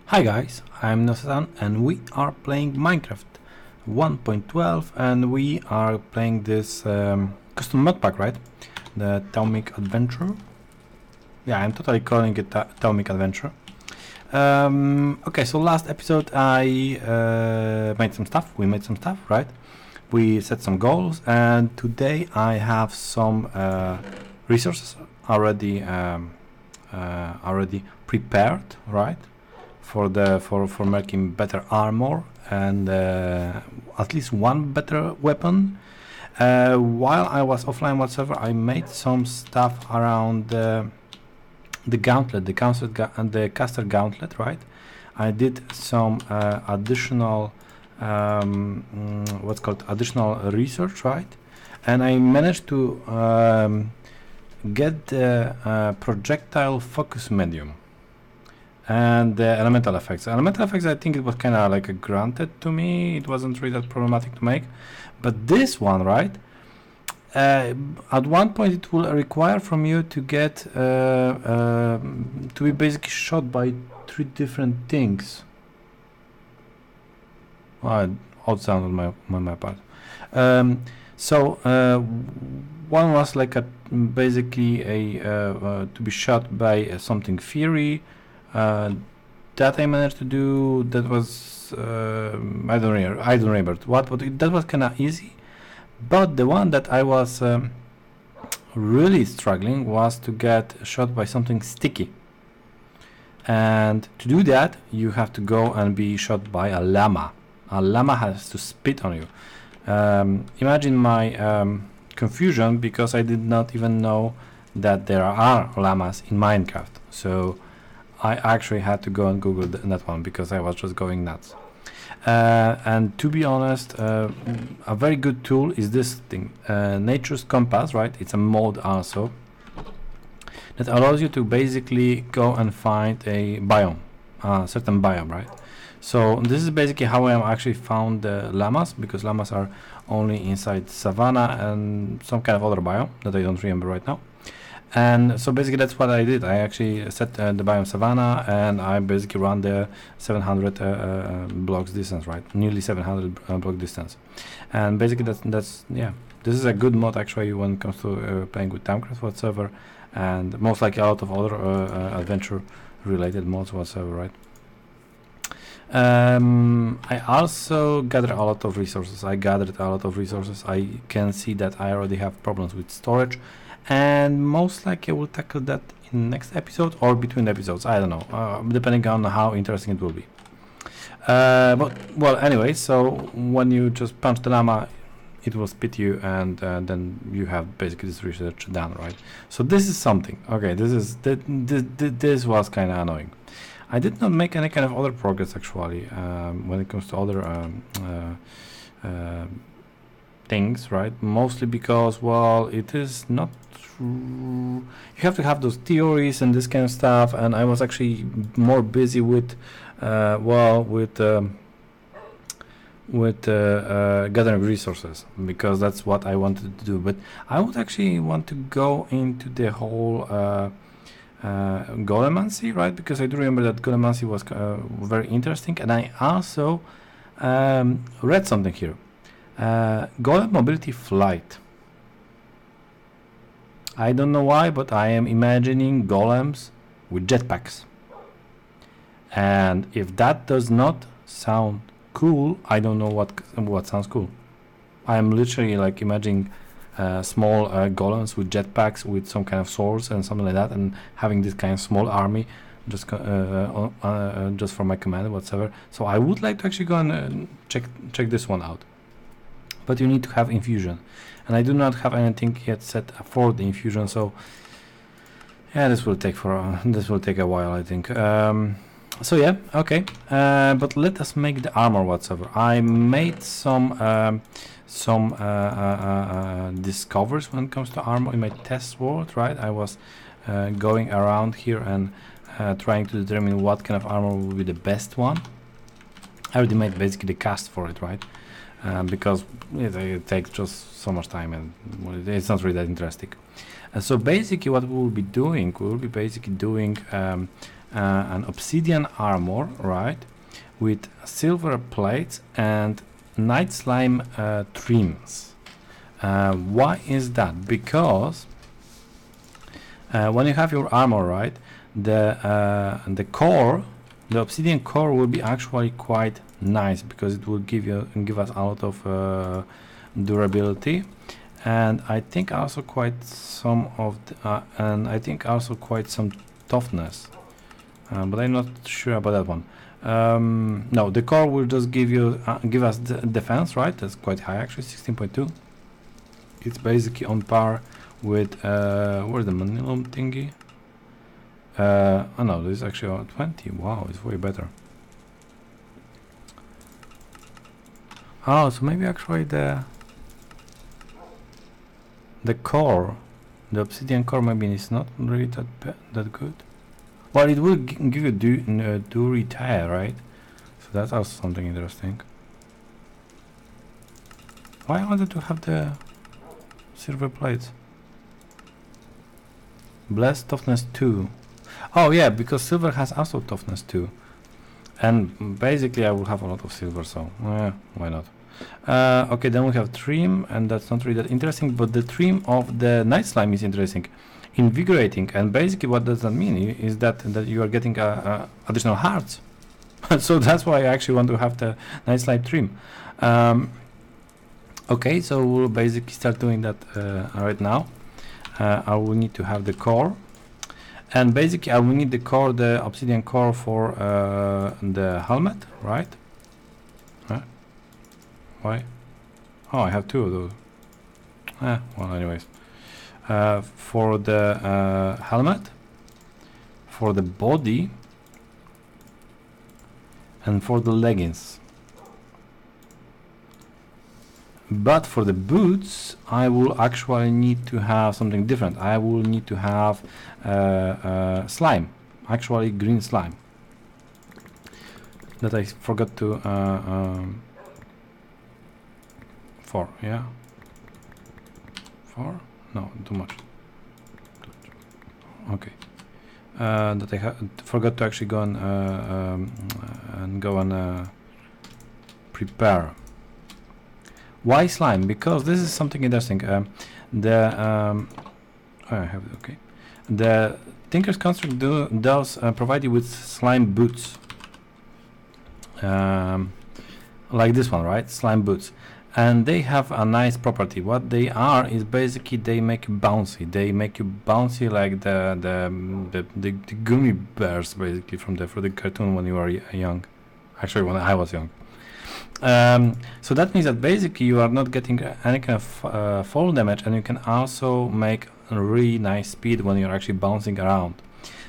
Hi guys, I'm Nosan and we are playing Minecraft 1.12 and we are playing this custom mod pack, right? The Thaumic Adventure. Yeah, I'm totally calling it Thaumic Adventure. Okay, so last episode I made some stuff, we made some stuff, right? We set some goals and today I have some resources already prepared, right? For making better armor and at least one better weapon. While I was offline whatsoever, I made some stuff around the gauntlet, the caster gauntlet, right? I did some additional what's called additional research, right? And I managed to get the projectile focus medium and the elemental effects. Elemental effects, I think it was kind of like granted to me. It wasn't really that problematic to make. But this one, right? At one point, it will require from you to get to be basically shot by 3 different things. Odd sound on my part. So one was like basically to be shot by something fiery. That I managed to do. That was I don't remember what, but that was kind of easy. But the one that I was really struggling was to get shot by something sticky. And to do that, you have to go and be shot by a llama. A llama has to spit on you. Imagine my confusion because I did not even know that there are llamas in Minecraft. So I actually had to go and Google that one because I was just going nuts. And to be honest, a very good tool is this thing, Nature's Compass, right? It's a mod also that allows you to basically go and find a biome, certain biome, right? So this is basically how I actually found the llamas, because llamas are only inside savanna and some kind of other biome that I don't remember right now. And so basically that's what I did. I actually set the biome savanna and I basically run the 700 blocks distance, right? Nearly 700 block distance. And basically that's yeah, this is a good mod actually when it comes to playing with Thaumcraft whatsoever, and most likely a lot of other adventure related mods whatsoever, right? I also gathered a lot of resources. I can see that I already have problems with storage, and most likely I will tackle that in next episode or between episodes. I don't know, depending on how interesting it will be. But well, anyway, so when you just punch the llama, it will spit you, and then you have basically this research done, right? So this is something. Okay, this was kind of annoying. I did not make any kind of other progress actually when it comes to other things, right? Mostly because, well, it is not true. You have to have those theories and this kind of stuff, and I was actually more busy with gathering resources, because that's what I wanted to do. But I would actually want to go into the whole golemancy, right? Because I do remember that golemancy was very interesting, and I also read something here. Golem mobility flight. I don't know why, but I am imagining golems with jetpacks. And if that does not sound cool, I don't know what sounds cool. I am literally like imagining small golems with jetpacks with some kind of swords and something like that, and having this kind of small army just for my command whatsoever. So I would like to actually go and check this one out. But you need to have infusion, and I do not have anything yet set for the infusion. So yeah, this will take a while, I think. So yeah, okay. But let us make the armor whatsoever. I made some discoveries when it comes to armor in my test world, right? I was going around here and trying to determine what kind of armor will be the best one. I already made basically the cast for it, right? Because it takes just so much time and it's not really that interesting. So basically what we will be doing, an obsidian armor, right, with silver plates and night slime trims. Why is that? Because when you have your armor, right, the core, the obsidian core, will be actually quite nice because it will give us a lot of durability, and I think also quite some of some toughness, but I'm not sure about that one. No, the core will just give us the defense, right? That's quite high actually, 16.2. It's basically on par with where's the manilum thingy? Oh no, this is actually on 20. Wow, it's way better. Oh, so maybe actually the core, the obsidian core, maybe it's not really that good. Well, it will give you do retire, right? So that's also something interesting. Why I wanted to have the silver plates? Blessed toughness 2. Oh yeah, because silver has also toughness 2. And basically I will have a lot of silver, so why not? Okay, then we have trim, and that's not really that interesting, but the trim of the night slime is interesting. Invigorating, and basically what does that mean is that you are getting additional hearts. So that's why I actually want to have the night slime trim. Okay, so we'll basically start doing that right now. I will need to have the core, and basically I will need the core, the obsidian core, for the helmet, right? Why? Oh, I have 2 of those. Well, anyways, for the helmet, for the body, and for the leggings. But for the boots, I will actually need to have something different. I will need to have slime, actually green slime, that I forgot to 4, yeah, 4, no, too much, okay, that I forgot to actually go and prepare. Why slime? Because this is something interesting. I have it, okay. The Tinker's Construct does provide you with slime boots, like this one, right? Slime boots, and they have a nice property. What they are is basically they make you bouncy. They make you bouncy like the gummy bears, basically from the cartoon when you were young. Actually, when I was young. So that means that basically you are not getting any kind of fall damage, and you can also make a really nice speed when you're actually bouncing around.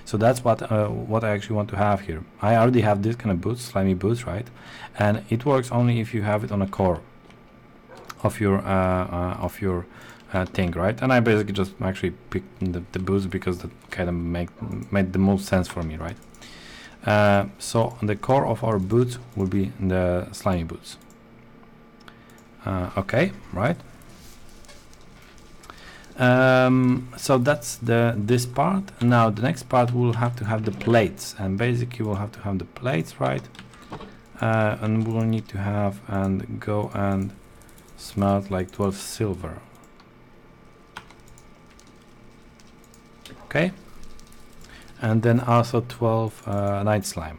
So that's what I actually want to have here. I already have this kind of boots, slimy boots, right? And it works only if you have it on a core of your thing, right? And I basically just actually picked the boots because that kind of made the most sense for me, right? So the core of our boots will be the slimy boots. Okay, right? So that's this part. Now the next part, we'll have to have the plates, and basically we'll have to have the plates, right? And we'll need to have and go and smelt like 12 silver. Okay, and then also 12 night slime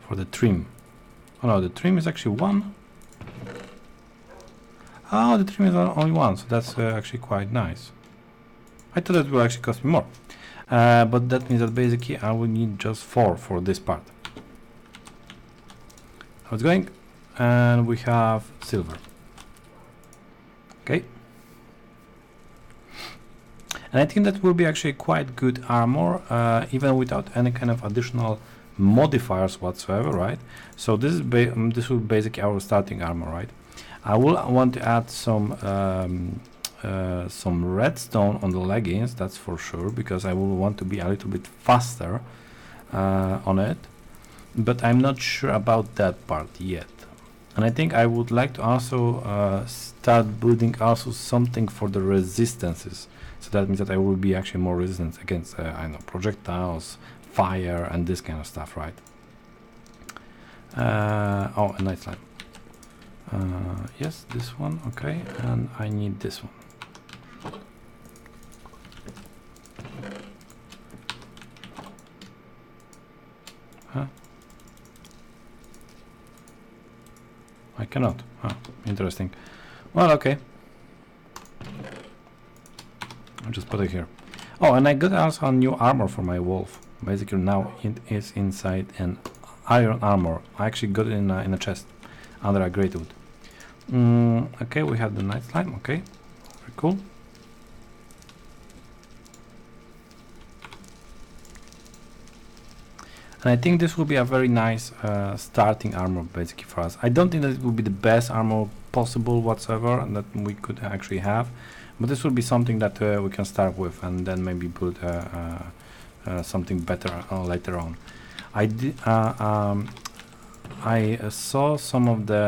for the trim. Oh no, the trim is actually 1. Oh, the trim is only 1, so that's actually quite nice. I thought it would actually cost me more, but that means that basically I will need just 4 for this part. How it's going, and we have silver. Okay, and I think that will be actually quite good armor, even without any kind of additional modifiers whatsoever, right? So this is this will be basically our starting armor, right? I will want to add some redstone on the leggings, that's for sure, because I will want to be a little bit faster on it, but I'm not sure about that part yet. And I think I would like to also start building also something for the resistances. So that means that I will be actually more resistant against I don't know, projectiles, fire and this kind of stuff, right? Oh, a night slime. Yes, this one, okay, and I need this one. Huh? I cannot. Oh, interesting. Well, okay. I'll just put it here. Oh, and I got also a new armor for my wolf. Basically, now it is inside an iron armor. I actually got it in a chest under a great wood. Okay, we have the night slime. Okay, very cool. And I think this will be a very nice starting armor basically for us. I don't think that it will be the best armor possible whatsoever that we could actually have, but this will be something that we can start with and then maybe build something better later on. I saw some of the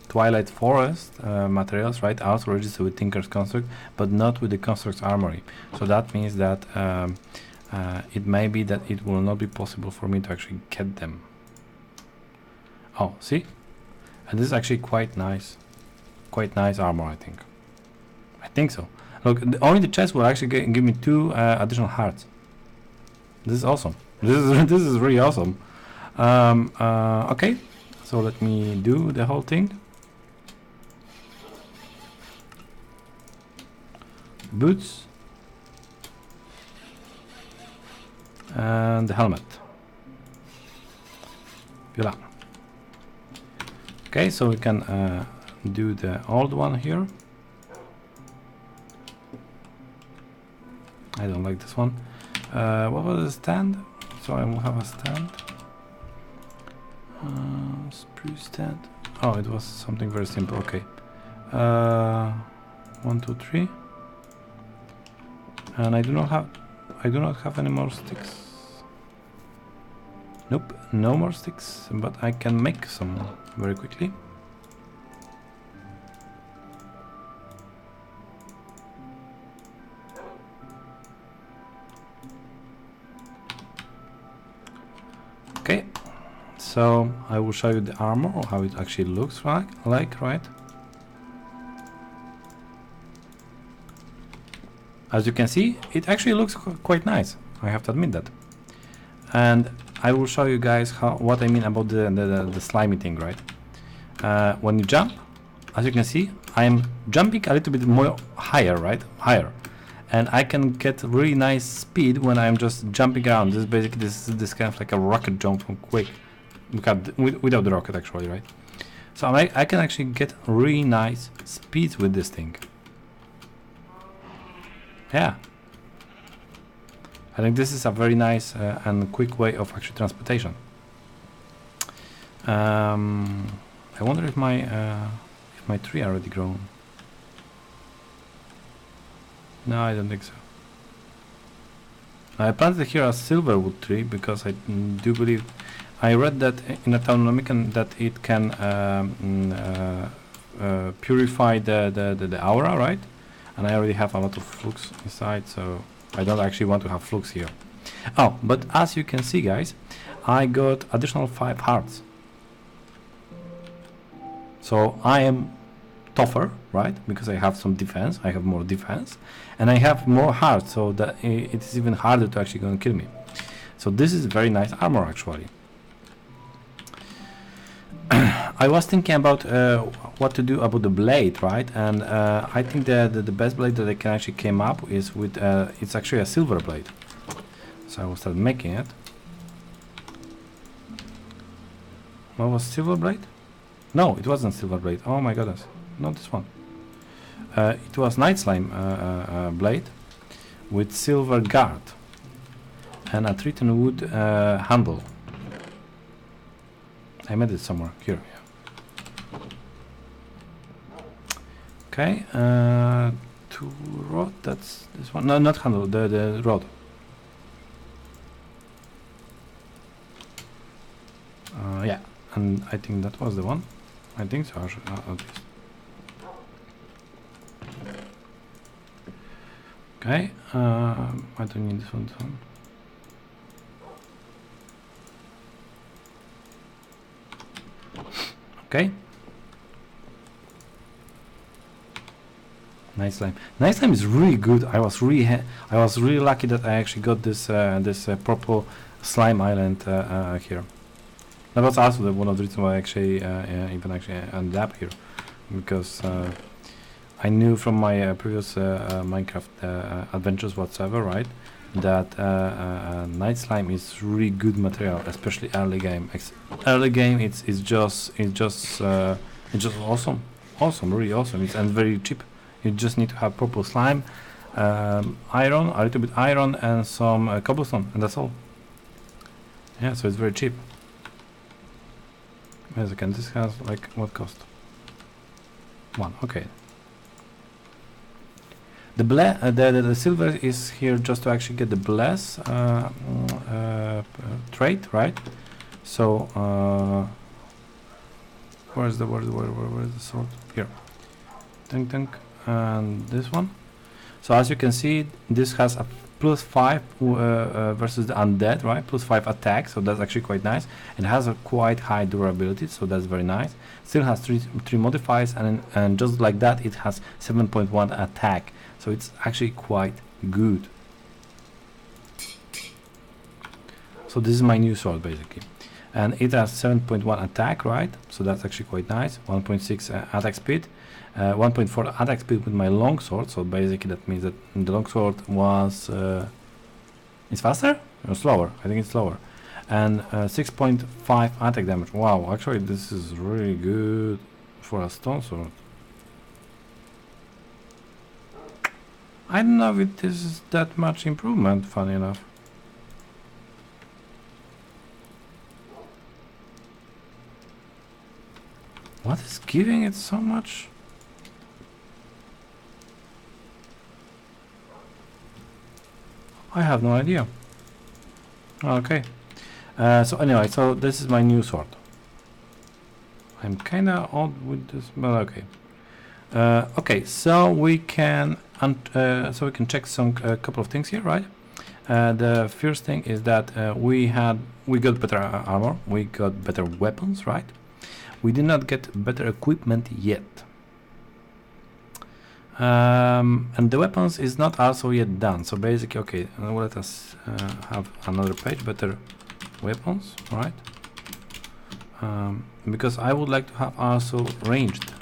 Twilight Forest materials, right, also registered with Tinker's Construct, but not with the Construct's Armory. So that means that it may be that it will not be possible for me to actually get them. Oh, see? And this is actually quite nice armor, I think. I think so. Look, only the chest will actually give me 2 additional hearts. This is awesome. This is really awesome. Okay, so let me do the whole thing. Boots. And the helmet. Voila. Okay, so we can do the old one here. I don't like this one. What was the stand? So I will have a stand. Spruce stand. Oh, it was something very simple. Okay. 1, 2, 3. And I do not have any more sticks. Nope, no more sticks, but I can make some very quickly. Okay, so I will show you the armor or how it actually looks like, right? As you can see, it actually looks quite nice. I have to admit that. And I will show you guys what I mean about the slimy thing, right? When you jump, as you can see, I'm jumping a little bit more higher, right? Higher. And I can get really nice speed when I'm just jumping around. This is basically this kind of like a rocket jump from quick. Without the rocket actually, right? So I can actually get really nice speeds with this thing. Yeah. I think this is a very nice and quick way of actual transportation. I wonder if my tree already grown. No, I don't think so. I planted here a silverwood tree because I do believe I read that in a Thaumic that it can purify the aura, right? And I already have a lot of flux inside, so I don't actually want to have flux here. Oh, but as you can see, guys, I got additional 5 hearts. So I am tougher, right? Because I have some defense, I have more defense, and I have more hearts, so that it is even harder to actually go and kill me. So this is very nice armor, actually. I was thinking about what to do about the blade, right? And I think the best blade that I can actually came up is with it's actually a silver blade. So I will start making it. What was silver blade? No, it wasn't silver blade. Oh my goodness, not this one. It was night slime blade with silver guard and a triton wood handle. I made it somewhere here. Yeah. Okay, 2 rod. That's this one. No, not handle. The rod. Yeah, and I think that was the one. I think so. At least. Okay. I don't need this one. Okay. Nice slime. Nice slime is really good. I was really lucky that I actually got this purple slime island here. That was also one of the reasons why I actually even ended up here, because I knew from my previous Minecraft adventures whatsoever, right, that night slime is really good material, especially early game. Early game, it's just awesome, really awesome. And very cheap. You just need to have purple slime, iron, a little bit iron, and some cobblestone, and that's all. Yeah, so it's very cheap. As again, this has like what cost? 1. Okay. The silver is here just to actually get the bless trait, right? So where's the sword? Here. Dunk dunk. And this one. So as you can see, this has a +5 versus the undead, right? +5 attack, so that's actually quite nice. It has a quite high durability, so that's very nice. Still has three modifiers, and just like that, it has 7.1 attack, so it's actually quite good. So this is my new sword basically, and it has 7.1 attack, right? So that's actually quite nice. 1.6 attack speed. 1.4 attack speed with my longsword, so basically that means that the longsword was it's faster or slower. I think it's slower, and 6.5 attack damage. Wow, actually this is really good for a stone sword. I don't know if this is that much improvement, funny enough. What is giving it so much? I have no idea. Okay. So anyway, so this is my new sword. I'm kinda odd with this, but okay. Okay, so we can check some couple of things here, right? The first thing is that we got better armor, we got better weapons, right? We did not get better equipment yet. And the weapons is not also yet done, so basically, okay, let us have another page, better weapons, right? Because I would like to have also ranged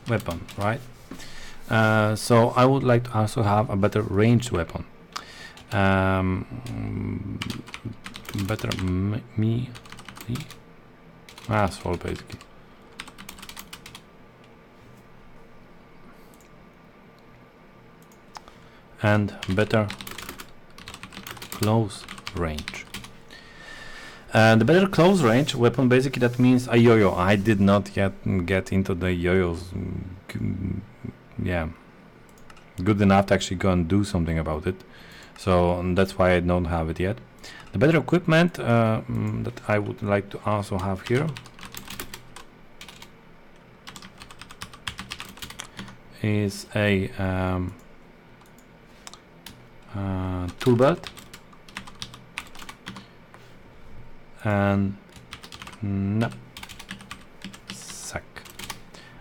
weapon, right? So I would like to also have a better ranged weapon. Better me sword basically. And better close range. The better close range weapon, basically that means a yo-yo. I did not yet get into the yo-yos. Yeah, good enough to actually go and do something about it. So that's why I don't have it yet. The better equipment that I would like to also have here is a tool belt and knapsack.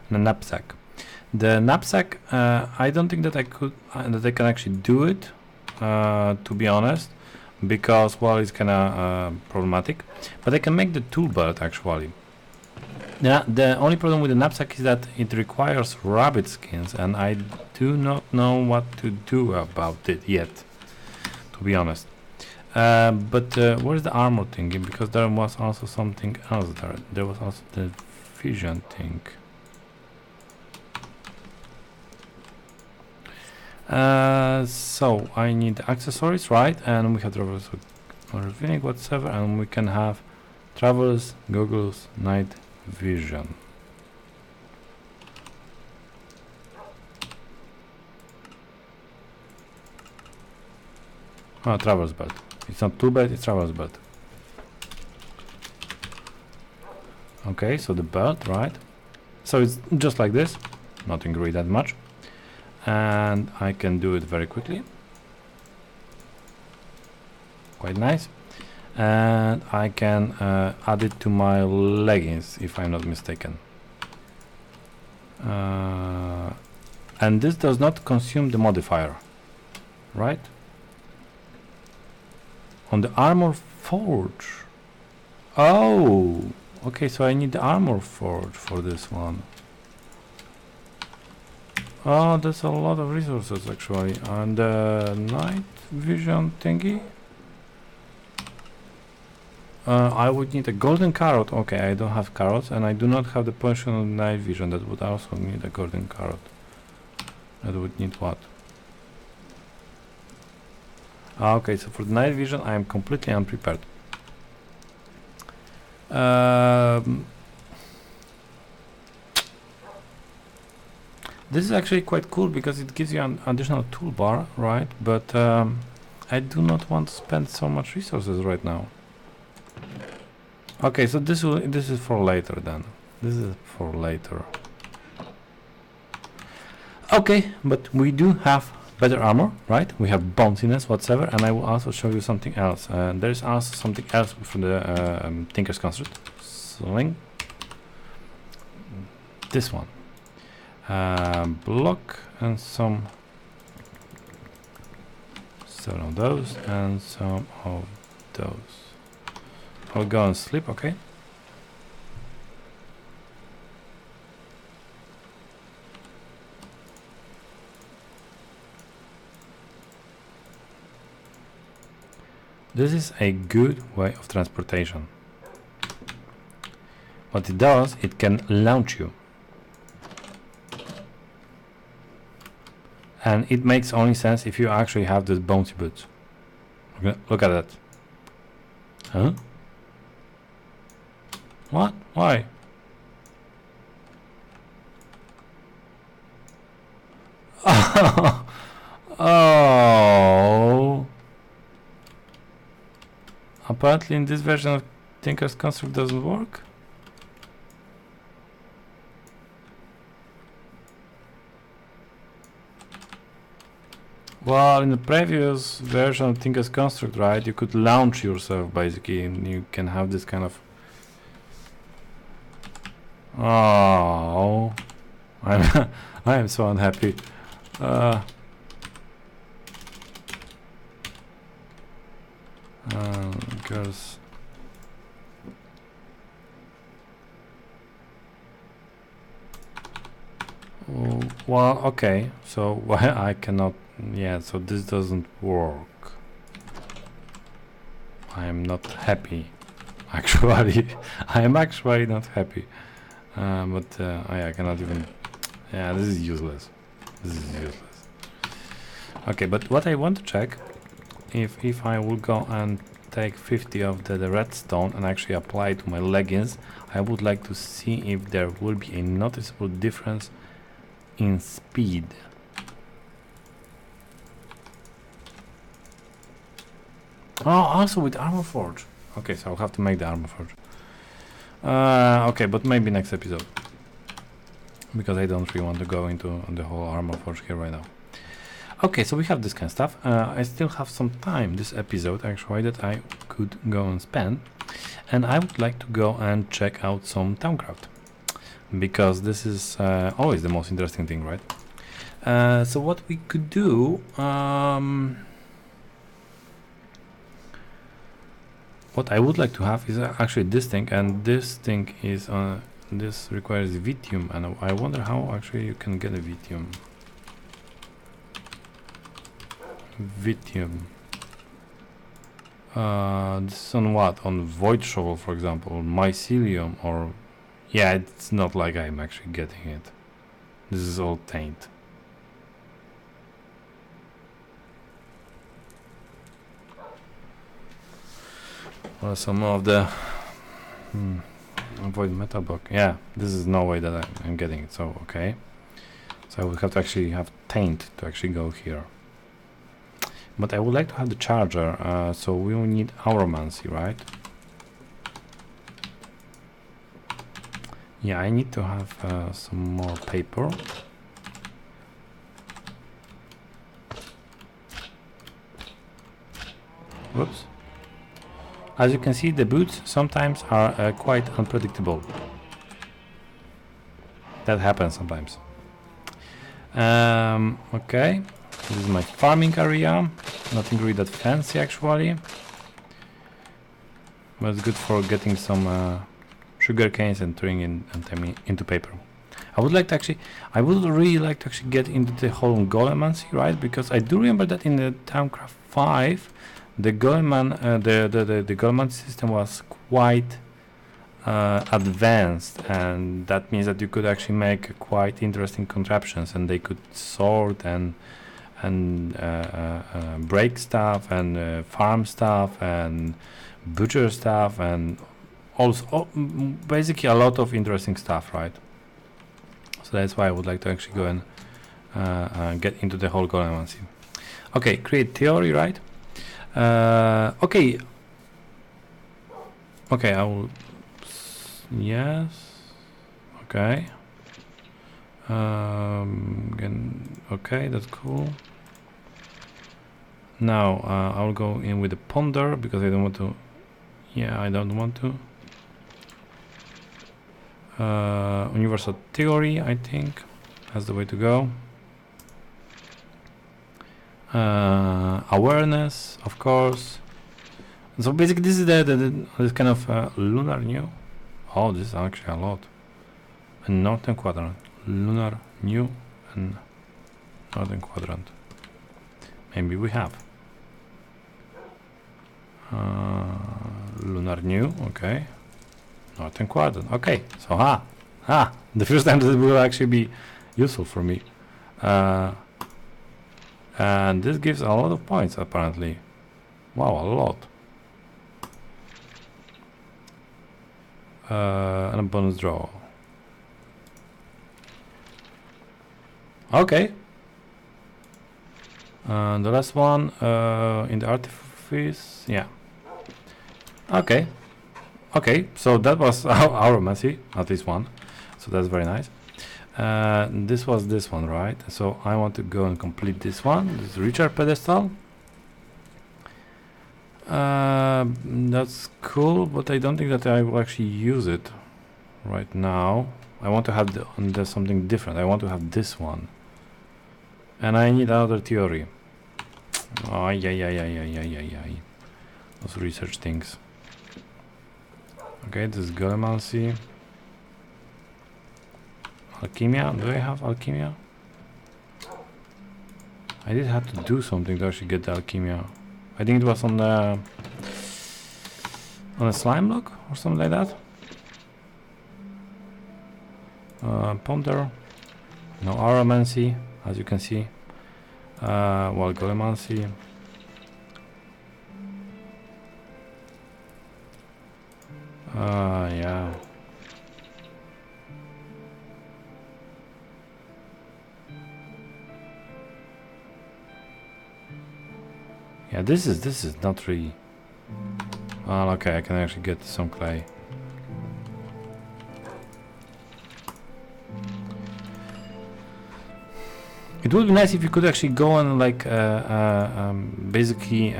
The knapsack, I don't think that I can actually do it, to be honest, because, well, it's kind of problematic, but I can make the tool belt actually. Yeah, the only problem with the knapsack is that it requires rabbit skins, and I do not know what to do about it yet, to be honest. But where's the armor thingy? Because there was also something else there. There was also the vision thing. So I need accessories, right? And we have travelers revealing whatsoever, and we can have travelers, goggles, night vision. Oh, travelers belt. It's not too bad, it's travelers belt. Okay, so the belt, right? So it's just like this, nothing really that much. And I can do it very quickly. quite nice. And I can add it to my leggings if I'm not mistaken. And this does not consume the modifier, right? On the armor forge. Oh, okay, so I need the armor forge for this one. Oh, that's a lot of resources actually. And the night vision thingy. I would need a golden carrot. Okay, I don't have carrots, and I do not have the potion of night vision. That would also need a golden carrot. That would need what? Okay, so for the night vision, I am completely unprepared. This is actually quite cool because it gives you an additional toolbar, right? But I do not want to spend so much resources right now. Okay, so this is for later then. This is for later. Okay, but we do have better armor, right? We have bounciness whatsoever, and I will also show you something else. There is also something else from the Tinker's Construct. Sling. This one. Block and some of those and some of those. I'll go and sleep, okay? This is a good way of transportation. What it does, it can launch you. And it makes only sense if you actually have this bouncy boots. Okay, look at that. Huh? What? Why? Oh. Apparently in this version of Tinker's Construct doesn't work. Well, in the previous version of Tinker's Construct, right, you could launch yourself basically, and you can have this kind of... Oh, I am so unhappy. Because well, okay, so why I cannot, yeah, so this doesn't work. I am not happy, actually. I am actually not happy, but I cannot even, yeah, this is useless. This is useless. Okay, but what I want to check, if I will go and take 50 of the redstone and actually apply it to my leggings, I would like to see if there will be a noticeable difference in speed. Oh, also with armor forge. Okay, so I'll have to make the armor forge. Okay, but maybe next episode, because I don't really want to go into the whole armor forge here right now. Okay, so we have this kind of stuff. I still have some time this episode actually that I could go and spend, and I would like to go and check out some Thaumcraft, because this is always the most interesting thing, right? So what we could do, what I would like to have is actually this thing, and this thing is this requires Vitium, and I wonder how actually you can get a Vitium. Vitium. This is on what? On Void Shovel, for example, or Mycelium, or... Yeah, it's not like I'm actually getting it. This is all taint. Well, some of the... Void Metal Block. Yeah, this is no way that I'm getting it, so okay. So I would have to actually have taint to actually go here. But I would like to have the charger, so we will need Auromancy, right? Yeah, I need to have some more paper. Whoops. As you can see, the boots sometimes are quite unpredictable. That happens sometimes. Okay, this is my farming area. Nothing really that fancy actually, but it's good for getting some sugar canes and turning them into paper. I would really like to actually get into the whole golemancy, right? Because I do remember that in the Thaumcraft 5, the golemancy system was quite advanced, and that means that you could actually make quite interesting contraptions, and they could sort and break stuff and farm stuff and butcher stuff and also basically a lot of interesting stuff, right? So that's why I would like to actually go and get into the whole golemancy. Okay, create theory, right? Okay, I will. Yes. Okay. Okay, that's cool. Now I'll go in with the ponder because I don't want to. Yeah, I don't want to. Universal theory, I think that's the way to go. Awareness, of course. So basically, this is this kind of lunar new. Oh, this is actually a lot. And northern quadrant, lunar new, and northern quadrant. Maybe we have lunar new. Okay. Northern quadrant. Okay, so the first time that it will actually be useful for me. And this gives a lot of points apparently. Wow, a lot. And a bonus draw. Okay. And the last one in the artifice. Yeah. Okay. Okay, so that was our messy, not this one. So that's very nice. This was this one, right? So I want to go and complete this one. This Richard pedestal. That's cool, but I don't think that I will actually use it right now. I want to have something different. I want to have this one. And I need another theory. Oh, yeah. Those research things. Okay, this is golemancy. Alchemia. Do I have alchemia? I did have to do something to actually get the alchemia. I think it was on a slime block or something like that. Ponder. No aromancy, as you can see. Well, golemancy. Yeah. Yeah, this is not really. Well, okay, I can actually get some clay. It would be nice if you could actually go and like basically.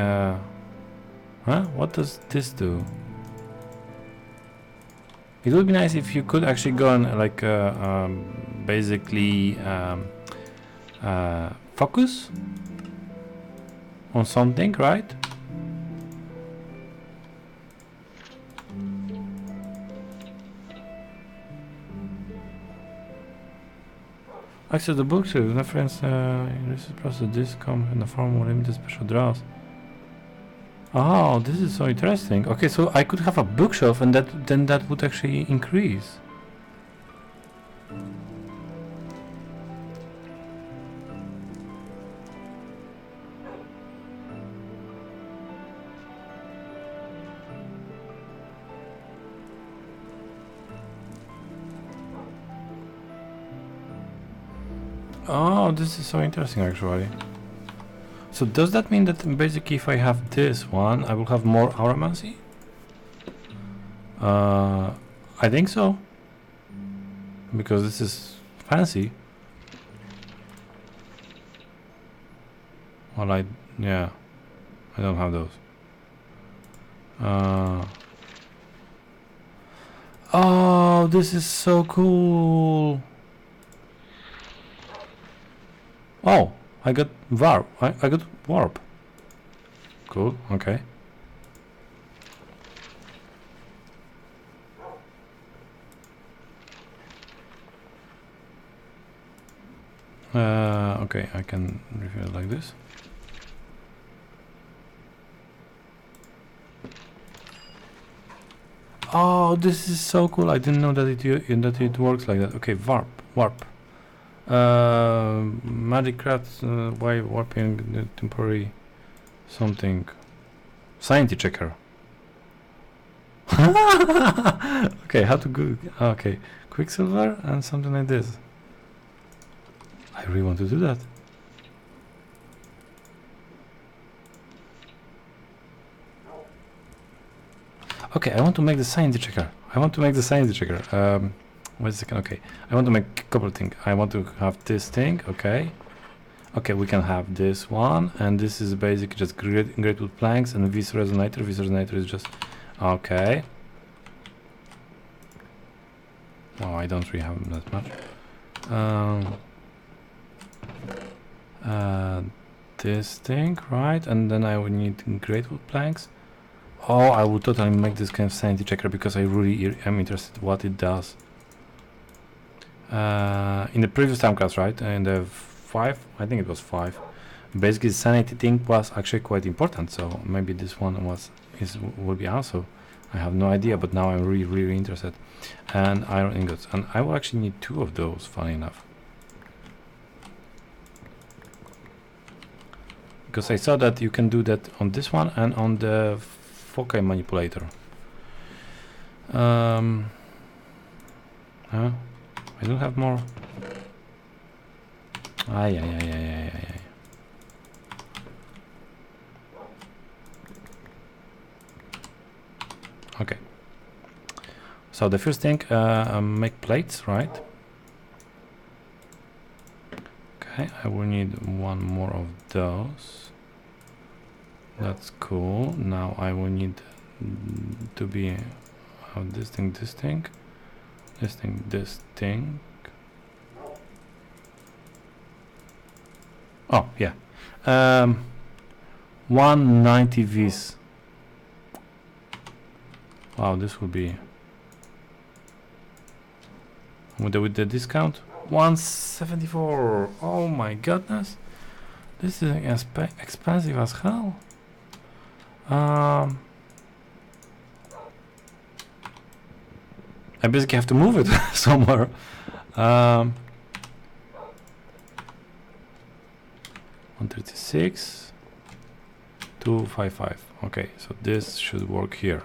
What does this do? It would be nice if you could actually go and like basically focus on something, right? Access the bookshelf, reference this process, this comes in the form of limited special draws. Oh, this is so interesting. Okay, so I could have a bookshelf and then that would actually increase. Oh, this is so interesting actually. So does that mean that basically if I have this one, I will have more aromancy? I think so. Because this is fancy. Well, yeah, I don't have those. Oh, this is so cool. Oh, I got warp. I got warp. Cool, okay. Okay, I can refill it like this. Oh, this is so cool. I didn't know that it works like that. Okay, warp. Magic crafts while warping the temporary something. Sanity checker. Okay, how to go? Okay, Quicksilver and something like this. I really want to do that. Okay, I want to make the sanity checker. Wait a second. Okay, I want to make a couple of things. I want to have this thing. Okay. Okay, we can have this one, and this is basically just great wood planks and this resonator. This resonator is just okay. Oh, I don't really have that much. This thing, right? And then I would need great wood planks. Oh, I would totally make this kind of sanity checker because I really am interested what it does. In the previous Thaumcraft, right? In the 5, I think it was 5. Basically, the sanity thing was actually quite important. So maybe this one will be also. I have no idea, but now I'm really interested. And iron ingots, and I will actually need 2 of those. Funny enough, because I saw that you can do that on this one and on the foci manipulator. I don't have more. Yeah. Okay. So the first thing, make plates, right? Okay, I will need 1 more of those. That's cool. Now I will need to be this thing. Oh yeah, 190 Vs. Wow, this will be with the discount 174. Oh my goodness, this is expensive as hell. I basically have to move it somewhere. 136, 255. Okay, so this should work here.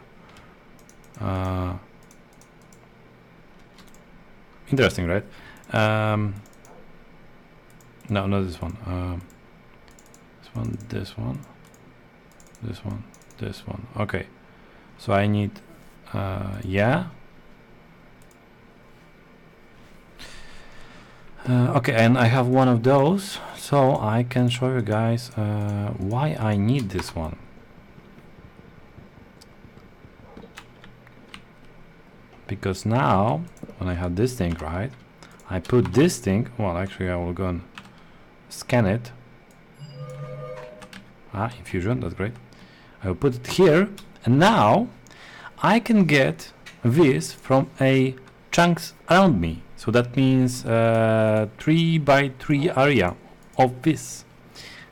Interesting, right? No, not this one. This one. Okay, so I need yeah. Okay, and I have 1 of those, so I can show you guys why I need this one. Because now, when I have this thing, right, I put this thing, well, actually I will go and scan it. Infusion, that's great. I will put it here, and now I can get this from a chunks around me. So that means 3 by 3 area of this.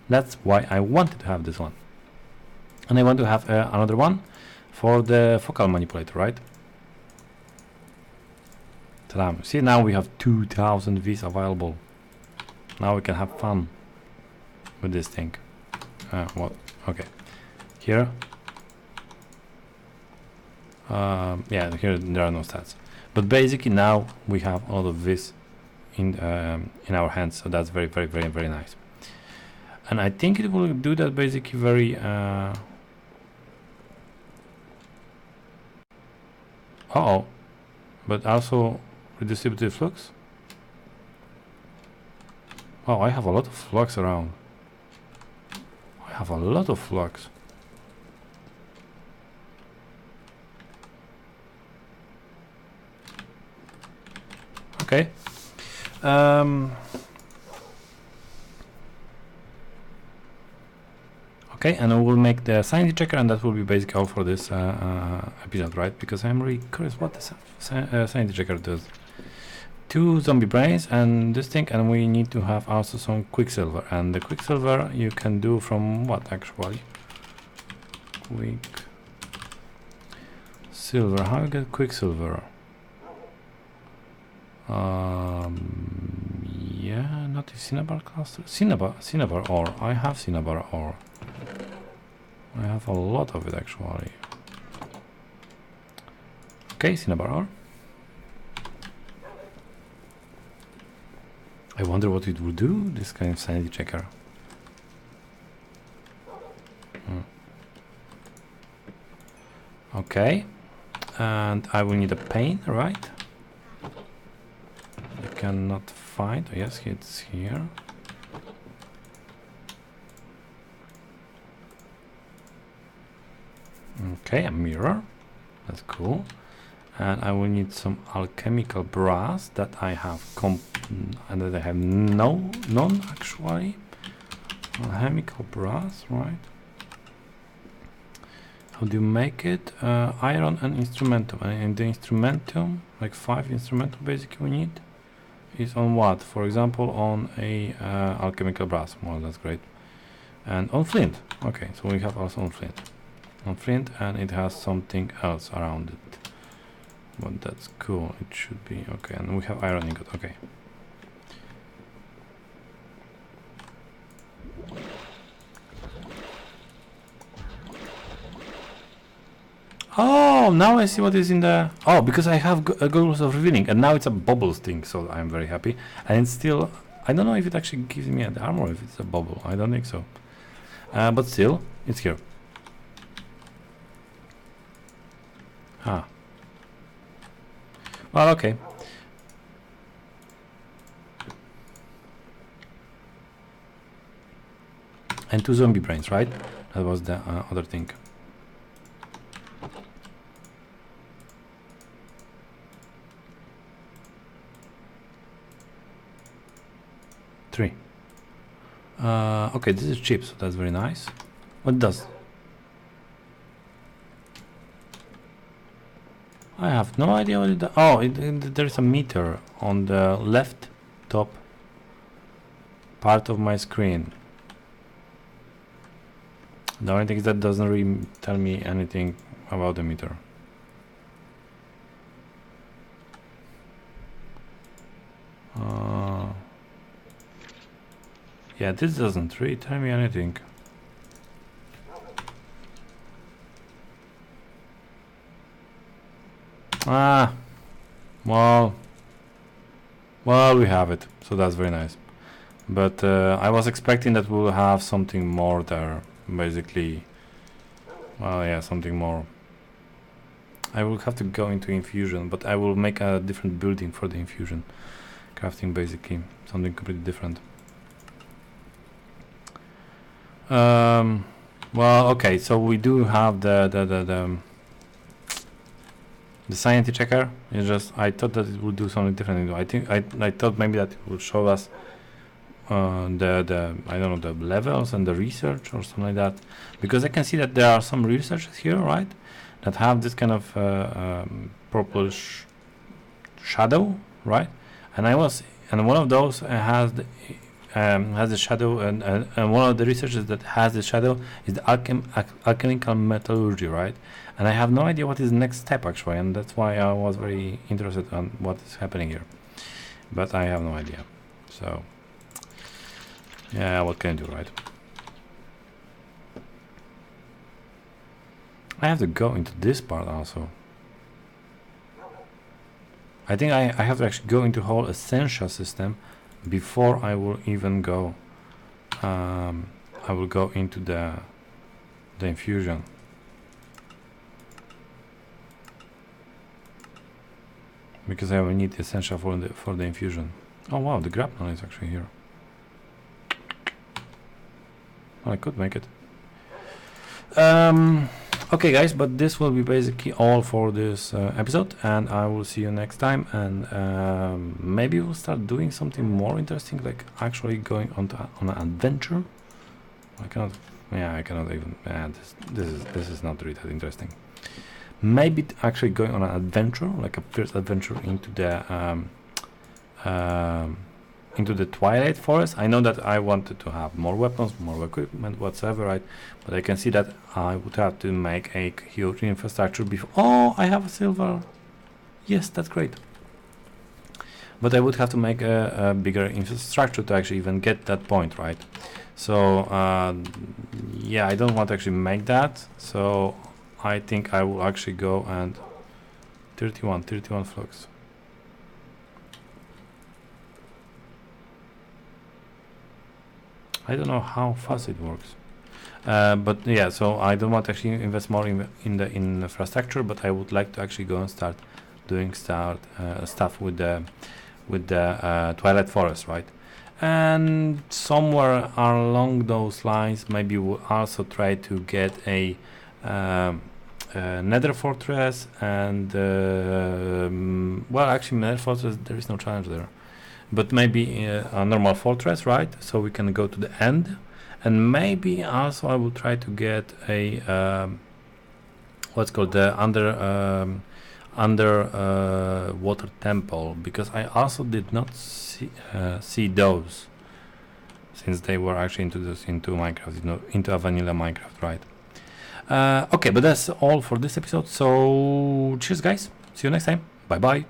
That's why I wanted to have this one. And I want to have another one for the focal manipulator, right? Ta-da. See, now we have 2000 Vs available. Now we can have fun with this thing. What? Okay. Here. Yeah, here there are no stats. But basically now we have all of this in our hands, so that's very nice. And I think it will do that basically very but also redistributive flux. Oh, I have a lot of flux around. Okay. Okay, and I will make the sanity checker, and that will be basically all for this episode, right? Because I'm really curious what the sanity checker does. 2 zombie brains and this thing, and we need to have also some quicksilver, and the quicksilver you can do from what actually? Quicksilver. How you get quicksilver? Yeah, not a cinnabar cluster. Cinnabar ore. I have cinnabar ore. I have a lot of it actually. Okay, cinnabar ore. I wonder what it will do, this kind of sanity checker. Okay, and I will need a pane, right? I cannot find. Oh, yes, it's here. Okay, a mirror. That's cool. And I will need some alchemical brass that I have and that I have none actually. Alchemical brass, right? How do you make it? Iron and instrumentum. And the instrumentum, like 5 instrumentum basically we need, is on what? For example, on a alchemical brass. Well, that's great. And on flint. Okay, so we have also on flint. On flint, and it has something else around it. But that's cool. It should be okay. And we have iron ingot. Okay. Oh, now I see what is in the... Oh, because I have goggles of revealing, and now it's a bubbles thing, so I'm very happy. And it's still... I don't know if it actually gives me the armor if it's a bubble. I don't think so. But still, it's here. Ah. Well, okay. And 2 zombie brains, right? That was the other thing. Three. Okay, this is cheap, so that's very nice. What does? I have no idea what it does. Oh, there's a meter on the left top part of my screen. The only thing is that doesn't really tell me anything about the meter. Yeah, this doesn't really tell me anything. Ah, well, we have it, so that's very nice. But I was expecting that we'll have something more there, basically. Well, yeah, something more. I will have to go into infusion, but I will make a different building for the infusion crafting, basically something completely different. Well, okay, so we do have the sanity checker. It's just I thought that it would do something different. I think I thought maybe that it would show us the I don't know, the levels and the research or something like that, because I can see that there are some researchers here, right, that have this kind of purplish shadow, right, and one of those has the shadow, and one of the researchers that has the shadow is the alchemical metallurgy, right? And I have no idea what is the next step actually, and that's why I was very interested on what is happening here, but I have no idea. So yeah, what can I do, right? I have to go into this part also. I think I have to actually go into whole essential system before I will even go. I will go into the infusion. Because I will need essential for the infusion. Oh wow, the grapnel is actually here. Well, I could make it. Okay guys, but this will be basically all for this episode, and I will see you next time, and maybe we'll start doing something more interesting, like actually going on an adventure. I cannot even, this is not really that interesting. Maybe actually going on an adventure, like a first adventure into the Twilight Forest. I know that I wanted to have more weapons, more equipment, whatsoever, right? But I can see that I would have to make a huge infrastructure before. Oh, I have a silver. Yes, that's great. But I would have to make a bigger infrastructure to actually even get that point, right? So yeah, I don't want to actually make that. So I think I will actually go and 31 flux. I don't know how fast it works, but yeah. So I don't want to actually invest more in the infrastructure, but I would like to actually go and start doing stuff with the Twilight Forest, right? And somewhere along those lines, maybe we'll also try to get a Nether Fortress, and well, actually, Nether Fortress, there is no challenge there. But maybe a normal fortress, right? So we can go to the end, and maybe also I will try to get a what's called the water temple, because I also did not see those, since they were actually introduced into Minecraft, into a vanilla Minecraft, right? Okay, but that's all for this episode. So cheers, guys. See you next time. Bye bye.